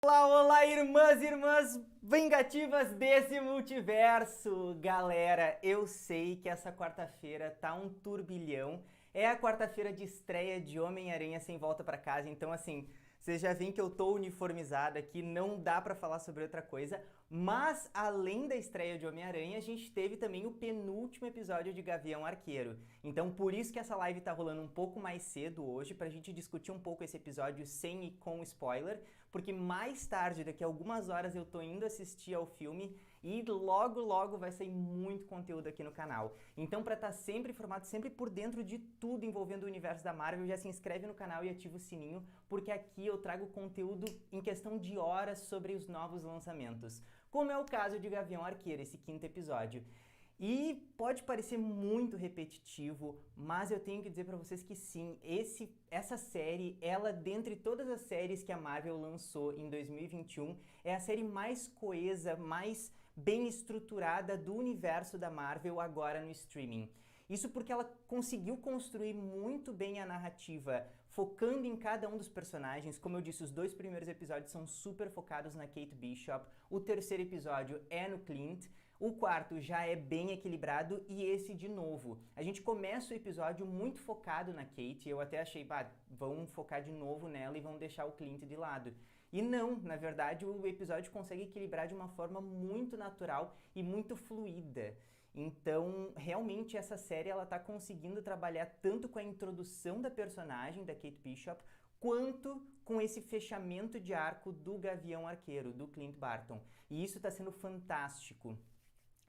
Olá, olá, irmãs e irmãs vingativas desse multiverso! Galera, eu sei que essa quarta-feira tá um turbilhão. É a quarta-feira de estreia de Homem-Aranha Sem Volta pra Casa, então assim, vocês já veem que eu tô uniformizado aqui, não dá pra falar sobre outra coisa. Mas, além da estreia de Homem-Aranha, a gente teve também o penúltimo episódio de Gavião Arqueiro. Então, por isso que essa live tá rolando um pouco mais cedo hoje, pra gente discutir um pouco esse episódio sem e com spoiler, porque mais tarde, daqui a algumas horas, eu tô indo assistir ao filme e logo vai sair muito conteúdo aqui no canal. Então, pra estar sempre informado, sempre por dentro de tudo envolvendo o universo da Marvel, já se inscreve no canal e ativa o sininho, porque aqui eu trago conteúdo em questão de horas sobre os novos lançamentos, como é o caso de Gavião Arqueiro, esse quinto episódio. E pode parecer muito repetitivo, mas eu tenho que dizer pra vocês que sim, essa série, ela dentre todas as séries que a Marvel lançou em 2021, é a série mais coesa, mais bem estruturada do universo da Marvel agora no streaming. Isso porque ela conseguiu construir muito bem a narrativa, focando em cada um dos personagens. Como eu disse, os dois primeiros episódios são super focados na Kate Bishop, o terceiro episódio é no Clint, o quarto já é bem equilibrado e esse de novo. A gente começa o episódio muito focado na Kate, eu até achei, vão focar de novo nela e vão deixar o Clint de lado. E não, na verdade o episódio consegue equilibrar de uma forma muito natural e muito fluida. Então, realmente essa série ela tá conseguindo trabalhar tanto com a introdução da personagem da Kate Bishop, quanto com esse fechamento de arco do Gavião Arqueiro, do Clint Barton. E isso está sendo fantástico.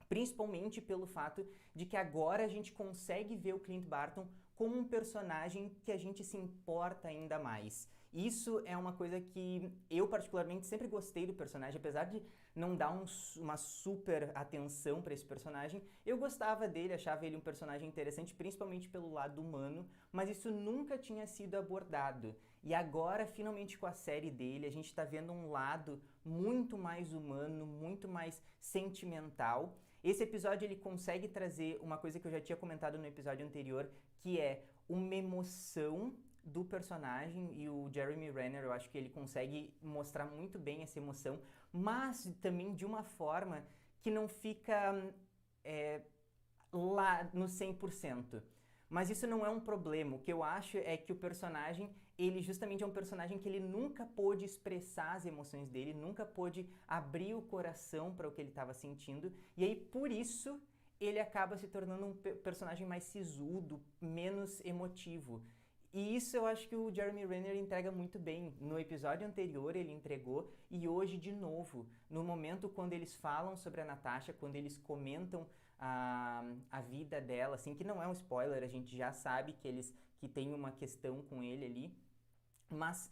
Principalmente pelo fato de que agora a gente consegue ver o Clint Barton como um personagem que a gente se importa ainda mais. Isso é uma coisa que eu particularmente sempre gostei do personagem, apesar de não dar uma super atenção para esse personagem, eu gostava dele, achava ele um personagem interessante, principalmente pelo lado humano, mas isso nunca tinha sido abordado. E agora, finalmente com a série dele, a gente está vendo um lado muito mais humano, muito mais sentimental. Esse episódio ele consegue trazer uma coisa que eu já tinha comentado no episódio anterior, que é uma emoção do personagem, e o Jeremy Renner, eu acho que ele consegue mostrar muito bem essa emoção, mas também de uma forma que não fica lá no 100%. Mas isso não é um problema. O que eu acho é que o personagem, ele justamente é um personagem que ele nunca pôde expressar as emoções dele, nunca pôde abrir o coração para o que ele estava sentindo, e aí por isso ele acaba se tornando um personagem mais sisudo, menos emotivo. E isso eu acho que o Jeremy Renner entrega muito bem. No episódio anterior ele entregou e hoje de novo. No momento quando eles falam sobre a Natasha, quando eles comentam a vida dela, assim, que não é um spoiler, a gente já sabe que tem uma questão com ele ali. Mas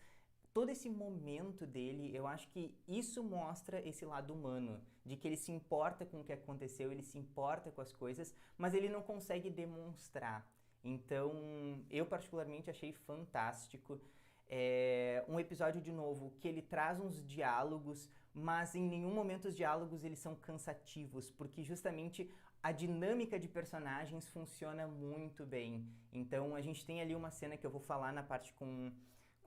todo esse momento dele, eu acho que isso mostra esse lado humano, de que ele se importa com o que aconteceu, ele se importa com as coisas, mas ele não consegue demonstrar. Então, eu particularmente achei fantástico. É um episódio, de novo, que ele traz uns diálogos, mas em nenhum momento os diálogos eles são cansativos, porque justamente a dinâmica de personagens funciona muito bem. Então, a gente tem ali uma cena que eu vou falar na parte com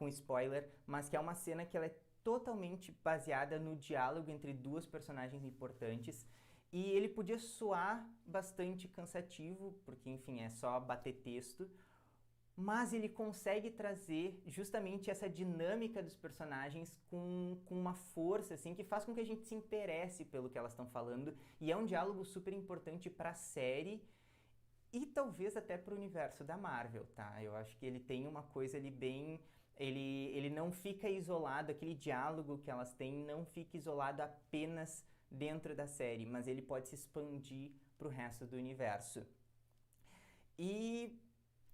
spoiler, mas que é uma cena que ela é totalmente baseada no diálogo entre duas personagens importantes. E ele podia soar bastante cansativo, porque, enfim, é só bater texto, mas ele consegue trazer justamente essa dinâmica dos personagens com uma força, assim, que faz com que a gente se interesse pelo que elas estão falando, e é um diálogo super importante para a série, e talvez até para o universo da Marvel, tá? Eu acho que ele tem uma coisa ali bem... Ele não fica isolado, aquele diálogo que elas têm não fica isolado apenas dentro da série, mas ele pode se expandir para o resto do universo. E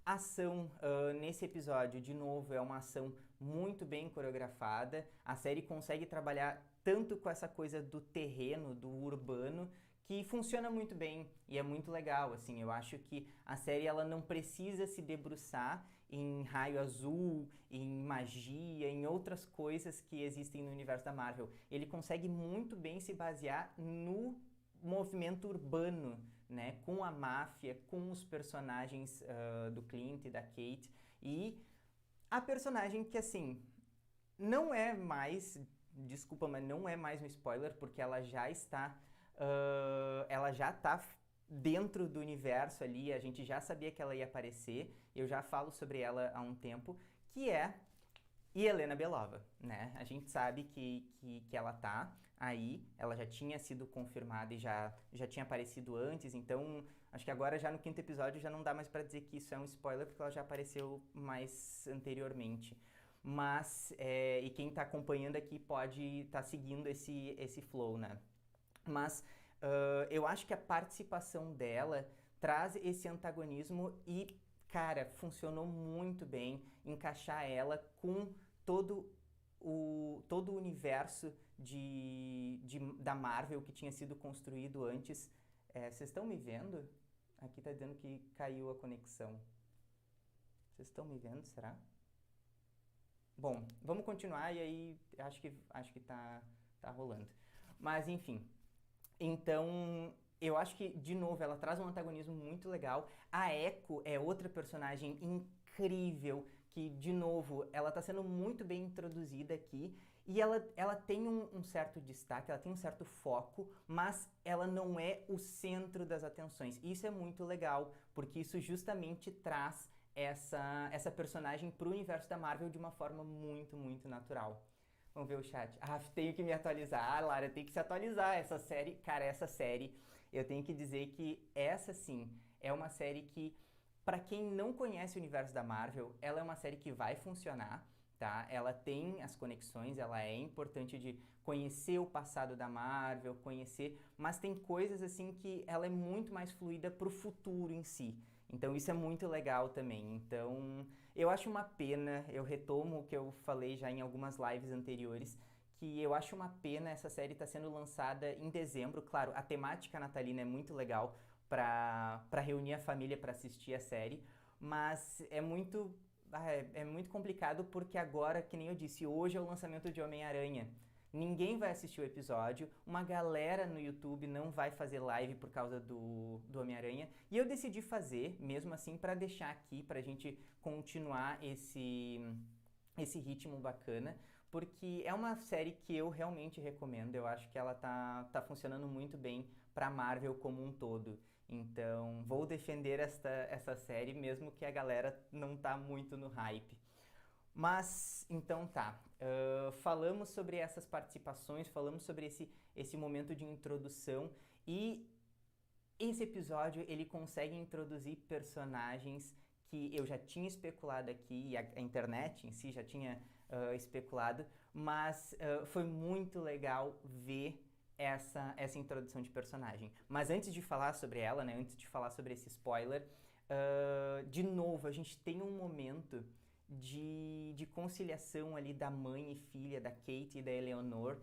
a ação nesse episódio, de novo, é uma ação muito bem coreografada. A série consegue trabalhar tanto com essa coisa do terreno, do urbano, que funciona muito bem e é muito legal, assim. Eu acho que a série ela não precisa se debruçar em raio azul, em magia, em outras coisas que existem no universo da Marvel. Ele consegue muito bem se basear no movimento urbano, né, com a máfia, com os personagens do Clint e da Kate, e a personagem que, assim, não é mais desculpa, mas não é mais um spoiler, porque ela já está dentro do universo ali, a gente já sabia que ela ia aparecer, eu já falo sobre ela há um tempo, que é Yelena Belova, né? A gente sabe que ela tá aí, ela já tinha sido confirmada e já tinha aparecido antes, então acho que agora já no quinto episódio já não dá mais pra dizer que isso é um spoiler, porque ela já apareceu mais anteriormente. Mas, e quem tá acompanhando aqui pode estar seguindo esse flow, né? Mas eu acho que a participação dela traz esse antagonismo e, cara, funcionou muito bem encaixar ela com todo o universo da Marvel que tinha sido construído antes. Vocês estão me vendo? Aqui tá dizendo que caiu a conexão. Vocês estão me vendo, será? Bom, vamos continuar e aí acho que tá rolando. Mas enfim, então, eu acho que, de novo, ela traz um antagonismo muito legal. A Echo é outra personagem incrível, que, de novo, ela tá sendo muito bem introduzida aqui. E ela tem um certo destaque, ela tem um certo foco, mas ela não é o centro das atenções. Isso é muito legal, porque isso justamente traz essa personagem pro universo da Marvel de uma forma muito, muito natural. Vamos ver o chat. Tenho que me atualizar. Lara, tem que se atualizar. Essa série, cara, eu tenho que dizer que essa sim é uma série que, pra quem não conhece o universo da Marvel, ela é uma série que vai funcionar, tá? Ela tem as conexões, ela é importante de conhecer o passado da Marvel, mas tem coisas assim que ela é muito mais fluida pro futuro em si. Então isso é muito legal também. Então, eu acho uma pena, eu retomo o que eu falei já em algumas lives anteriores, que eu acho uma pena essa série estar sendo lançada em dezembro. Claro, a temática natalina é muito legal para reunir a família para assistir a série, mas é muito complicado porque agora, que nem eu disse, hoje é o lançamento de Homem-Aranha. Ninguém vai assistir o episódio, uma galera no YouTube não vai fazer live por causa do Homem-Aranha, e eu decidi fazer, mesmo assim, para deixar aqui, pra gente continuar esse ritmo bacana, porque é uma série que eu realmente recomendo, eu acho que ela tá funcionando muito bem pra Marvel como um todo. Então, vou defender essa série, mesmo que a galera não tá muito no hype. Mas, então tá. Falamos sobre essas participações, falamos sobre esse momento de introdução e esse episódio ele consegue introduzir personagens que eu já tinha especulado aqui e a internet em si já tinha especulado, mas foi muito legal ver essa introdução de personagem. Mas antes de falar sobre ela, né, antes de falar sobre esse spoiler, de novo, a gente tem um momento de conciliação ali da mãe e filha, da Kate e da Eleanor,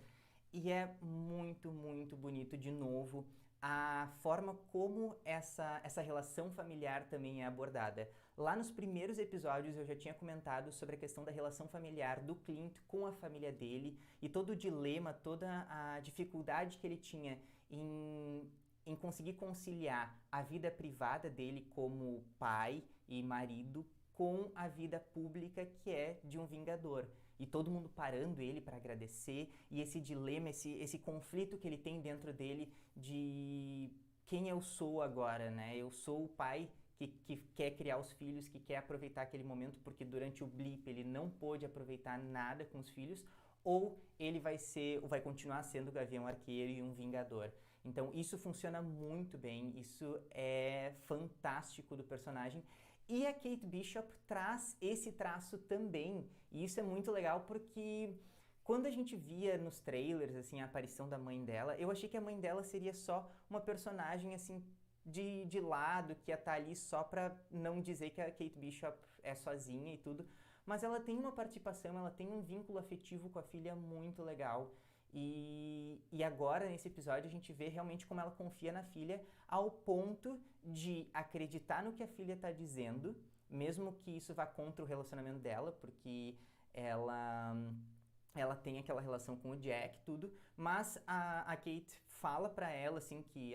e é muito, muito bonito de novo a forma como essa relação familiar também é abordada. Lá nos primeiros episódios eu já tinha comentado sobre a questão da relação familiar do Clint com a família dele e todo o dilema, toda a dificuldade que ele tinha em conseguir conciliar a vida privada dele como pai e marido com a vida pública que é de um vingador. E todo mundo parando ele para agradecer, e esse dilema, esse conflito que ele tem dentro dele de quem eu sou agora, né? Eu sou o pai que quer criar os filhos, que quer aproveitar aquele momento porque durante o blip ele não pôde aproveitar nada com os filhos, ou ele vai continuar sendo o Gavião Arqueiro e um vingador. Então isso funciona muito bem, isso é fantástico do personagem. E a Kate Bishop traz esse traço também, e isso é muito legal porque quando a gente via nos trailers assim a aparição da mãe dela, eu achei que a mãe dela seria só uma personagem assim de lado, que ia estar ali só pra não dizer que a Kate Bishop é sozinha e tudo, mas ela tem uma participação, ela tem um vínculo afetivo com a filha muito legal. E agora, nesse episódio, a gente vê realmente como ela confia na filha ao ponto de acreditar no que a filha está dizendo, mesmo que isso vá contra o relacionamento dela, porque ela tem aquela relação com o Jack, tudo, mas a Kate fala pra ela, assim, que,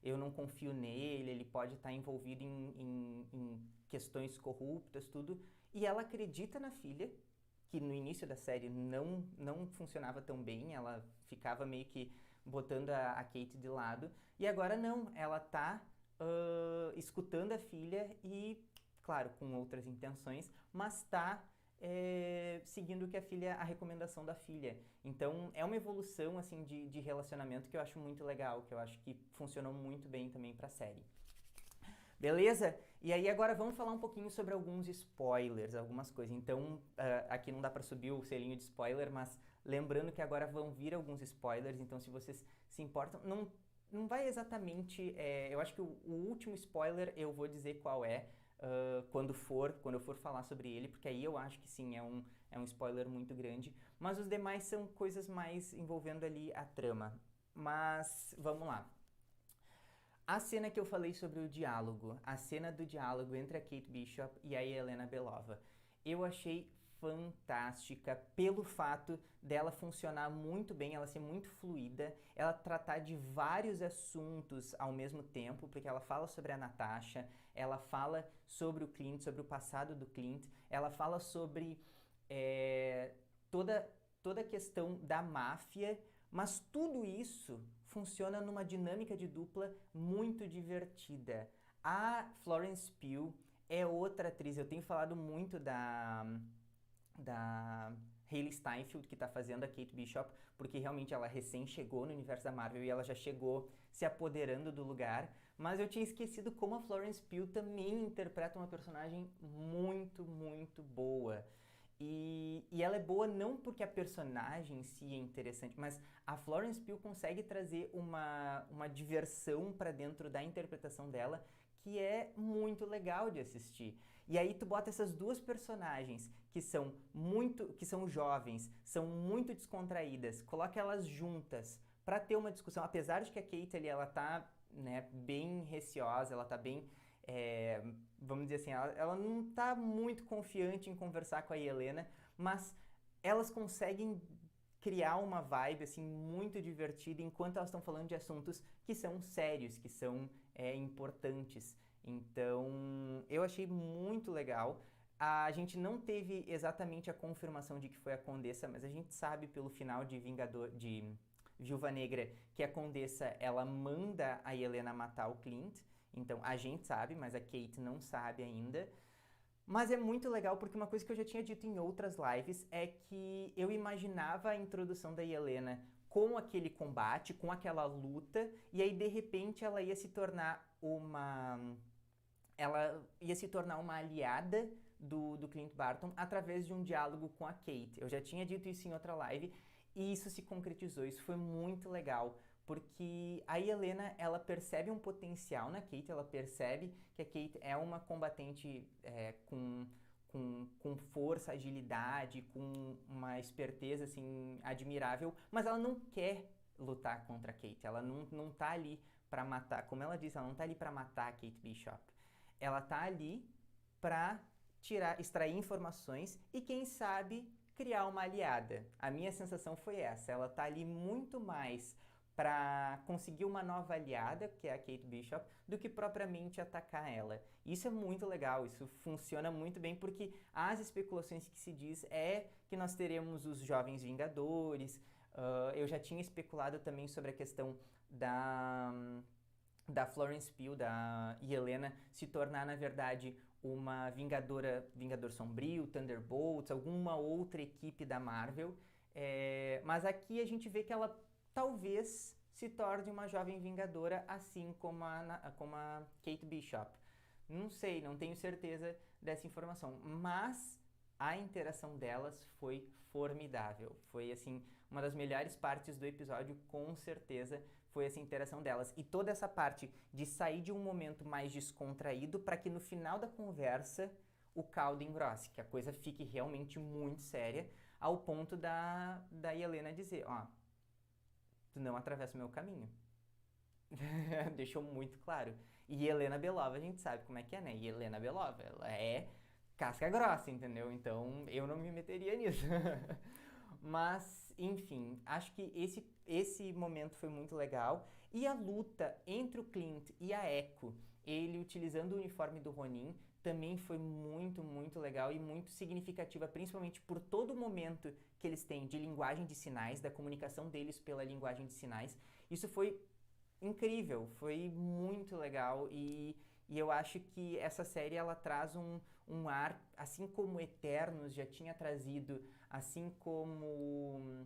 eu não confio nele, ele pode estar envolvido em questões corruptas, tudo, e ela acredita na filha, que no início da série não funcionava tão bem, ela ficava meio que botando a Kate de lado, e agora não, ela tá escutando a filha e, claro, com outras intenções, mas tá seguindo a recomendação da filha. Então é uma evolução assim de relacionamento que eu acho muito legal, que eu acho que funcionou muito bem também pra série. Beleza? E aí agora vamos falar um pouquinho sobre alguns spoilers, algumas coisas. Então, aqui não dá pra subir o selinho de spoiler, mas lembrando que agora vão vir alguns spoilers, então se vocês se importam, não vai exatamente, eu acho que o último spoiler eu vou dizer qual é, quando eu for falar sobre ele, porque aí eu acho que sim, é um spoiler muito grande, mas os demais são coisas mais envolvendo ali a trama. Mas, vamos lá. A cena que eu falei sobre o diálogo, a cena do diálogo entre a Kate Bishop e a Yelena Belova, eu achei fantástica pelo fato dela funcionar muito bem, ela ser muito fluida, ela tratar de vários assuntos ao mesmo tempo, porque ela fala sobre a Natasha, ela fala sobre o Clint, sobre o passado do Clint, ela fala sobre toda a questão da máfia, mas tudo isso funciona numa dinâmica de dupla muito divertida. A Florence Pugh é outra atriz, eu tenho falado muito da Hailee Steinfeld, que está fazendo a Kate Bishop, porque realmente ela recém chegou no universo da Marvel e ela já chegou se apoderando do lugar, mas eu tinha esquecido como a Florence Pugh também interpreta uma personagem muito, muito boa. E ela é boa não porque a personagem em si é interessante, mas a Florence Pugh consegue trazer uma diversão para dentro da interpretação dela que é muito legal de assistir. E aí tu bota essas duas personagens que são jovens, são muito descontraídas, coloca elas juntas para ter uma discussão, apesar de que a Kate ali ela tá, né, bem receosa, ela tá bem vamos dizer assim, ela não está muito confiante em conversar com a Yelena, mas elas conseguem criar uma vibe assim muito divertida enquanto elas estão falando de assuntos que são sérios, que são importantes. Então, eu achei muito legal. A gente não teve exatamente a confirmação de que foi a Condessa, mas a gente sabe pelo final de Viúva Negra que a Condessa ela manda a Yelena matar o Clint. Então a gente sabe, mas a Kate não sabe ainda. Mas é muito legal porque uma coisa que eu já tinha dito em outras lives é que eu imaginava a introdução da Yelena com aquele combate, com aquela luta, e aí de repente ela ia se tornar uma aliada do Clint Barton através de um diálogo com a Kate. Eu já tinha dito isso em outra live e isso se concretizou, isso foi muito legal. Porque a Yelena, ela percebe um potencial na Kate, ela percebe que a Kate é uma combatente com força, agilidade, com uma esperteza, assim, admirável, mas ela não quer lutar contra a Kate, ela não tá ali para matar, como ela disse, ela não tá ali para matar a Kate Bishop. Ela tá ali para extrair informações e, quem sabe, criar uma aliada. A minha sensação foi essa, ela tá ali muito mais para conseguir uma nova aliada, que é a Kate Bishop, do que propriamente atacar ela. Isso é muito legal, isso funciona muito bem, porque as especulações que se diz é que nós teremos os Jovens Vingadores. Eu já tinha especulado também sobre a questão da Florence Pugh, da Yelena, se tornar, na verdade, uma Vingador Sombrio, Thunderbolts, alguma outra equipe da Marvel. Mas aqui a gente vê que ela talvez se torne uma jovem vingadora, assim como a Kate Bishop. Não sei, não tenho certeza dessa informação, mas a interação delas foi formidável. Foi, assim, uma das melhores partes do episódio, com certeza, foi essa interação delas. E toda essa parte de sair de um momento mais descontraído para que no final da conversa o caldo engrosse, que a coisa fique realmente muito séria, ao ponto da Yelena dizer, ó, tu não atravessa o meu caminho. Deixou muito claro. E Yelena Belova, a gente sabe como é que é, né? Yelena Belova, ela é casca grossa, entendeu? Então eu não me meteria nisso. Mas, enfim, acho que esse momento foi muito legal. E a luta entre o Clint e a Echo, ele utilizando o uniforme do Ronin, também foi muito muito legal e muito significativa, principalmente por todo o momento que eles têm de linguagem de sinais, da comunicação deles pela linguagem de sinais. Isso foi incrível, foi muito legal e eu acho que essa série ela traz um ar, assim como Eternos já tinha trazido, assim como...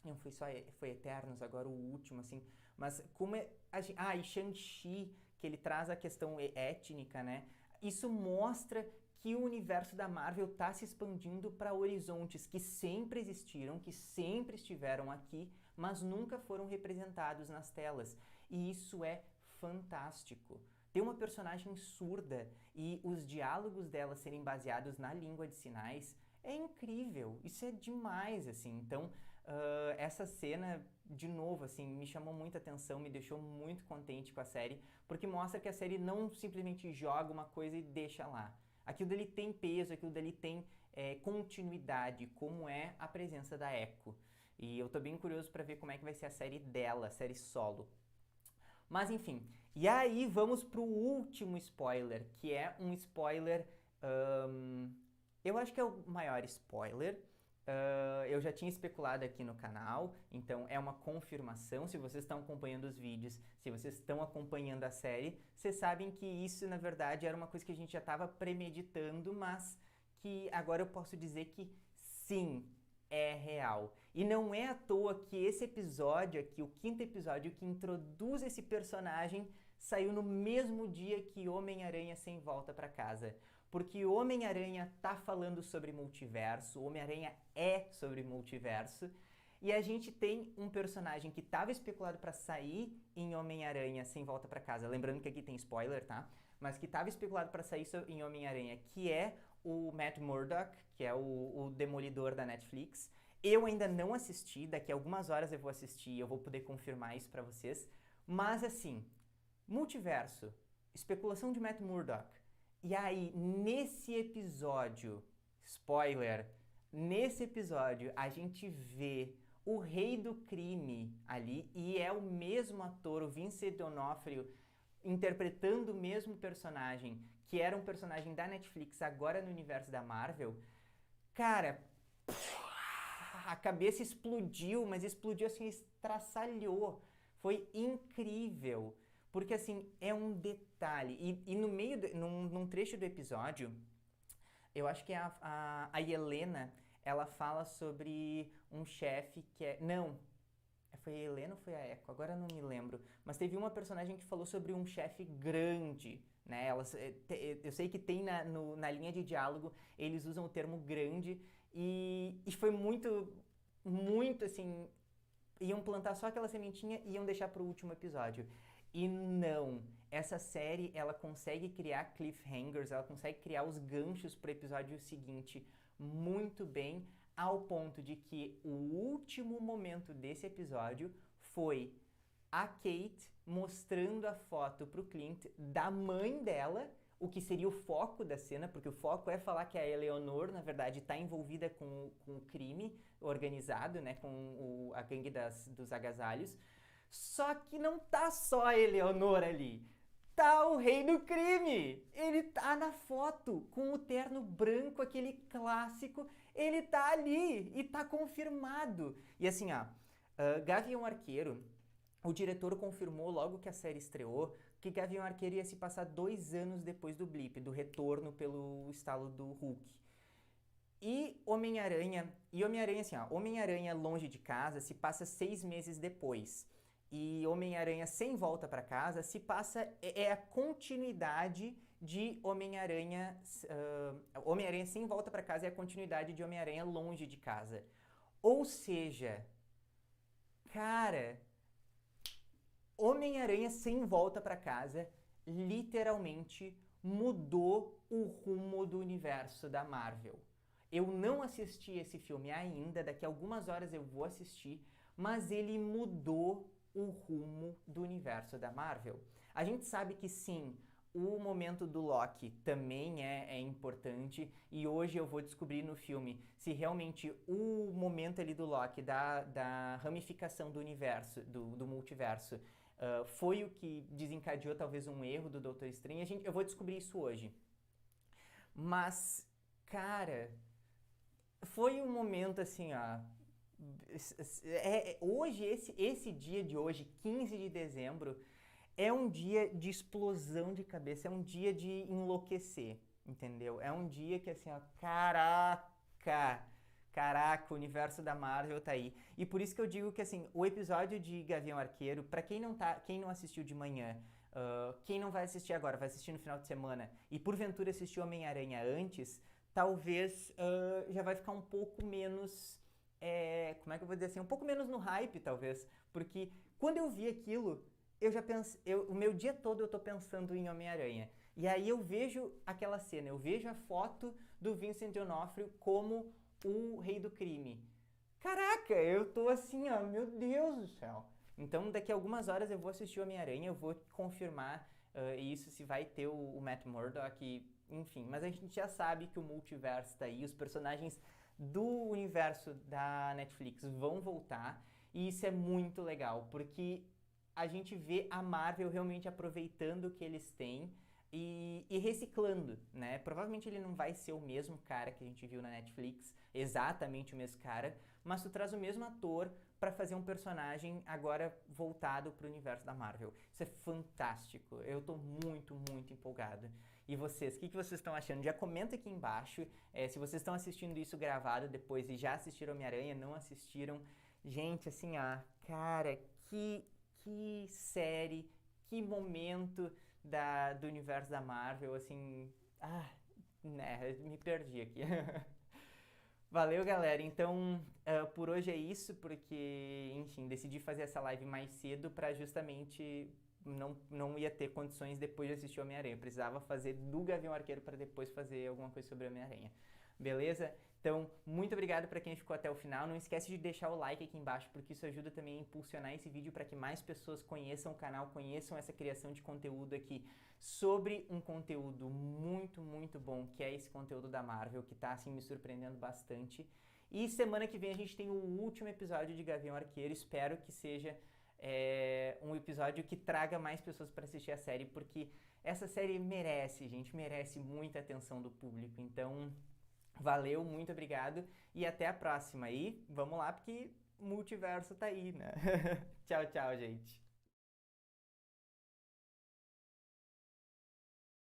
Não foi só foi Eternos, agora o último, assim, mas como e Shang-Chi, que ele traz a questão étnica, né? Isso mostra que o universo da Marvel está se expandindo para horizontes que sempre existiram, que sempre estiveram aqui, mas nunca foram representados nas telas. E isso é fantástico. Ter uma personagem surda e os diálogos dela serem baseados na língua de sinais é incrível. Isso é demais, assim. Então, essa cena, de novo, assim, me chamou muita atenção, me deixou muito contente com a série, porque mostra que a série não simplesmente joga uma coisa e deixa lá. Aquilo dali tem peso, aquilo dali tem continuidade, como é a presença da Echo. E eu tô bem curioso para ver como é que vai ser a série dela, a série solo. Mas enfim, e aí vamos pro último spoiler, que é um spoiler... eu acho que é o maior spoiler. Eu já tinha especulado aqui no canal, então é uma confirmação. Se vocês estão acompanhando os vídeos, se vocês estão acompanhando a série, vocês sabem que isso, na verdade, era uma coisa que a gente já estava premeditando, mas que agora eu posso dizer que sim, é real. E não é à toa que esse episódio aqui, o quinto episódio que introduz esse personagem, saiu no mesmo dia que Homem-Aranha Sem Volta para Casa. Porque o Homem-Aranha tá falando sobre multiverso, o Homem-Aranha é sobre multiverso, e a gente tem um personagem que estava especulado para sair em Homem-Aranha Sem Volta para Casa, lembrando que aqui tem spoiler, tá? Mas que estava especulado para sair em Homem-Aranha, que é o Matt Murdock, que é o Demolidor da Netflix. Eu ainda não assisti, daqui a algumas horas eu vou assistir, eu vou poder confirmar isso para vocês. Mas assim, multiverso, especulação de Matt Murdock. E aí, nesse episódio, spoiler, nesse episódio a gente vê o rei do crime ali, e é o mesmo ator, o Vincent D'Onofrio, interpretando o mesmo personagem, que era um personagem da Netflix, agora no universo da Marvel. Cara, a cabeça explodiu, mas explodiu assim, estraçalhou. Foi incrível. Porque, assim, é um detalhe. E no meio, num trecho do episódio, eu acho que é a Helena, ela fala sobre um chefe que é... Não, foi a Helena ou foi a Echo? Agora eu não me lembro. Mas teve uma personagem que falou sobre um chefe grande, né? Eu sei que tem na linha de diálogo, eles usam o termo grande. E foi muito, muito, assim... Iam plantar só aquela sementinha e iam deixar pro último episódio. E não, essa série ela consegue criar cliffhangers, ela consegue criar os ganchos pro episódio seguinte muito bem, ao ponto de que o último momento desse episódio foi a Kate mostrando a foto pro Clint da mãe dela, o que seria o foco da cena, porque o foco é falar que a Eleanor, na verdade, está envolvida com o crime organizado, né, com a gangue dos agasalhos. Só que não tá só a Eleanor ali. Tá o rei do crime! Ele tá na foto, com o terno branco, aquele clássico. Ele tá ali e tá confirmado. E assim, Gavião Arqueiro, o diretor confirmou logo que a série estreou que Gavião Arqueiro ia se passar 2 anos depois do blip, do retorno pelo estalo do Hulk. E Homem-Aranha, assim, Homem-Aranha Longe de Casa se passa 6 meses depois. E Homem-Aranha Sem Volta para Casa se passa, é a continuidade de Homem-Aranha... Homem-Aranha Sem Volta para Casa é a continuidade de Homem-Aranha Longe de Casa. Ou seja, cara, Homem-Aranha Sem Volta para Casa literalmente mudou o rumo do universo da Marvel. Eu não assisti esse filme ainda, daqui a algumas horas eu vou assistir, mas ele mudou o rumo do universo da Marvel. A gente sabe que sim, o momento do Loki também é importante, e hoje eu vou descobrir no filme se realmente o momento ali do Loki, da ramificação do universo, do multiverso, foi o que desencadeou talvez um erro do Doutor Estranho. Eu vou descobrir isso hoje. Mas, Cara, foi um momento assim, ó. Hoje, esse dia de hoje, 15 de dezembro, é um dia de explosão de cabeça, é um dia de enlouquecer, entendeu? É um dia que assim, ó, caraca, o universo da Marvel tá aí. E por isso que eu digo que assim, o episódio de Gavião Arqueiro, pra quem não assistiu de manhã, quem não vai assistir agora, vai assistir no final de semana, e porventura assistiu Homem-Aranha antes, talvez já vai ficar um pouco menos, como é que eu vou dizer assim, um pouco menos no hype, talvez, porque quando eu vi aquilo, eu já pensei, o meu dia todo eu tô pensando em Homem-Aranha. E aí eu vejo aquela cena, eu vejo a foto do Vincent D'Onofrio como o rei do crime. Caraca, eu tô assim, ó, meu Deus do céu. Então daqui a algumas horas eu vou assistir o Homem-Aranha, eu vou confirmar isso, se vai ter o Matt Murdock, enfim. Mas a gente já sabe que o multiverso tá aí, os personagens do universo da Netflix vão voltar. E isso é muito legal, porque a gente vê a Marvel realmente aproveitando o que eles têm e reciclando, né? Provavelmente ele não vai ser o mesmo cara que a gente viu na Netflix, exatamente o mesmo cara, mas tu traz o mesmo ator para fazer um personagem agora voltado para o universo da Marvel. Isso é fantástico. Eu tô muito empolgado. E vocês, o que vocês estão achando? Já comenta aqui embaixo. Se vocês estão assistindo isso gravado depois e já assistiram Homem-Aranha, não assistiram. Gente, assim, ó, cara, que série, que momento do universo da Marvel, assim, né, me perdi aqui. Valeu, galera. Então, por hoje é isso, porque, enfim, decidi fazer essa live mais cedo para justamente não ia ter condições depois de assistir Homem-Aranha. Eu precisava fazer do Gavião Arqueiro para depois fazer alguma coisa sobre Homem-Aranha. Beleza? Então, muito obrigado para quem ficou até o final. Não esquece de deixar o like aqui embaixo, porque isso ajuda também a impulsionar esse vídeo para que mais pessoas conheçam o canal, conheçam essa criação de conteúdo aqui sobre um conteúdo muito bom, que é esse conteúdo da Marvel, que tá assim me surpreendendo bastante. E semana que vem a gente tem o último episódio de Gavião Arqueiro. Espero que seja um episódio que traga mais pessoas para assistir a série, porque essa série merece, gente, merece muita atenção do público. Então, valeu, muito obrigado e até a próxima. E vamos lá, porque o multiverso tá aí, né? Tchau, gente.